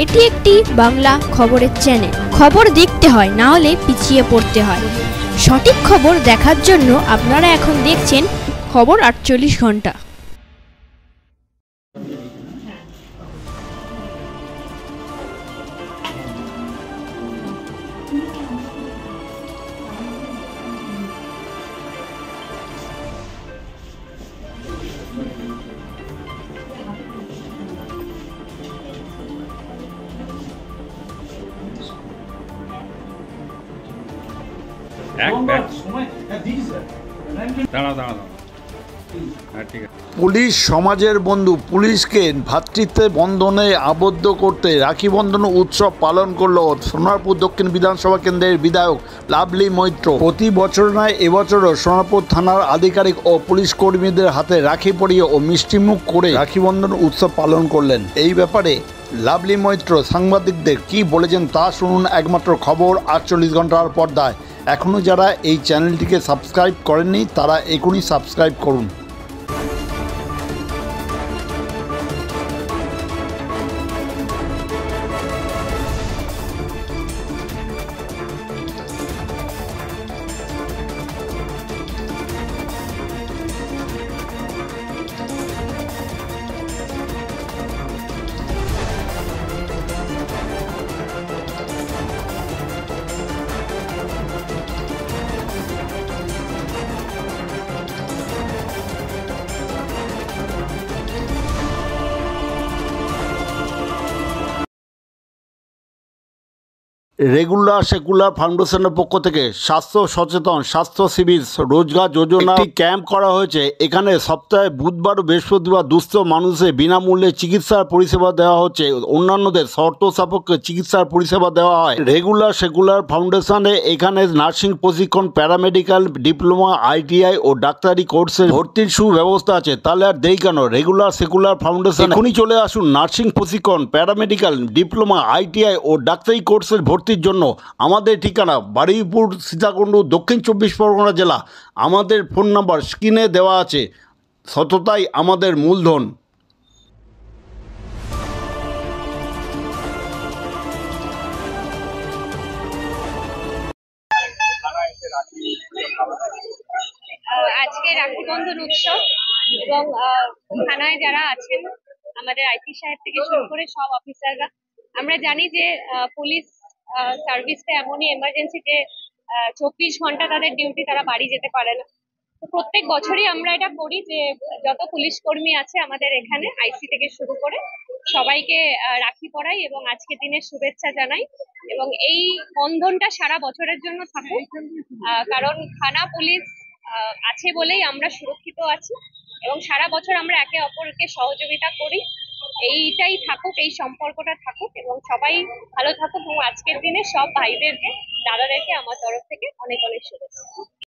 এটি একটি বাংলা খবরের চ্যানেল। খবর দেখতে হয়, না হলে পিছিয়ে পড়তে হয়। সঠিক খবর দেখার জন্য আপনারা এখন দেখছেন খবর 48 ঘন্টা। পুলিশ সমাজের বন্ধু। পুলিশকে ভ্রাতৃত্বের বন্ধনে আবদ্ধ করতে রাখি বন্ধন উৎসব পালন করল সোনারপুর দক্ষিণ বিধানসভা কেন্দ্রের বিধায়ক লাভলি মৈত্র। প্রতি বছর নয়, এবছরও সোনারপুর থানার আধিকারিক ও পুলিশ কর্মীদের হাতে রাখি পরিয়ে ও মিষ্টিমুখ করে রাখি বন্ধন উৎসব পালন করলেন। এই ব্যাপারে লাভলি মৈত্র সাংবাদিকদের কি বলেছেন তা শুনুন একমাত্র খবর 48 ঘন্টার পর্দায়। এখনও যারা এই চ্যানেলটিকে সাবস্ক্রাইব করেননি তারা এখনই সাবস্ক্রাইব করুন। রেগুলার সেকুলার ফাউন্ডেশনের পক্ষ থেকে স্বাস্থ্য সচেতন স্বাস্থ্য শিবির রোজগার যোজনা ক্যাম্প করা হয়েছে। এখানে সপ্তাহে বুধবার ও বৃহস্পতিবার দুস্থ মানুষের বিনামূল্যে চিকিৎসার পরিষেবা দেওয়া হচ্ছে। অন্যান্যদের শর্ত সাপেক্ষে চিকিৎসার পরিষেবা দেওয়া হয়। রেগুলার সেকুলার ফাউন্ডেশনে এখানে নার্সিং প্রশিক্ষণ, প্যারামেডিক্যাল ডিপ্লোমা, ITI ও ডাক্তারি কোর্সের ভর্তির সুব্যবস্থা আছে। তাহলে আর দেরি কেন? রেগুলার সেকুলার ফাউন্ডেশন এখনই চলে আসুন। নার্সিং প্রশিক্ষণ, প্যারামেডিক্যাল ডিপ্লোমা, ITI ও ডাক্তারি কোর্সের ভর্তির জন্য। আমাদের ঠিকানা বারুইপুর, সীতাকুণ্ড, দক্ষিণ 24 পরগনা জেলা। আমাদের ফোন নাম্বার স্ক্রিনে দেওয়া আছে। সততাই আমাদের মূলধন। আজকে রাখি বন্ধন উৎসব এবং থানায় যারা আছেন আমাদের আইপি সাহেব থেকে শুরু করে সব অফিসাররা, আমরা জানি যে পুলিশ সার্ভিসটা এমনই এমার্জেন্সি যে 24 ঘন্টা তাদের ডিউটি, তারা বাড়ি যেতে পারে না। তো প্রত্যেক বছরই আমরা এটা করি যে যত পুলিশ কর্মী আছে আমাদের এখানে আইসি থেকে শুরু করে সবাইকে রাখি পরাই এবং আজকের দিনের শুভেচ্ছা জানাই। এবং এই বন্ধনটা সারা বছরের জন্য থাকুক, কারণ থানা পুলিশ আছে বলেই আমরা সুরক্ষিত আছি এবং সারা বছর আমরা একে অপরকে সহযোগিতা করি। এইটাই থাকুক, এই সম্পর্কটা থাকুক এবং সবাই ভালো থাকুক। এবং আজকের দিনে সব ভাইদেরকে, দাদাদেরকে আমার তরফ থেকে অনেক অনেক শুভেচ্ছা।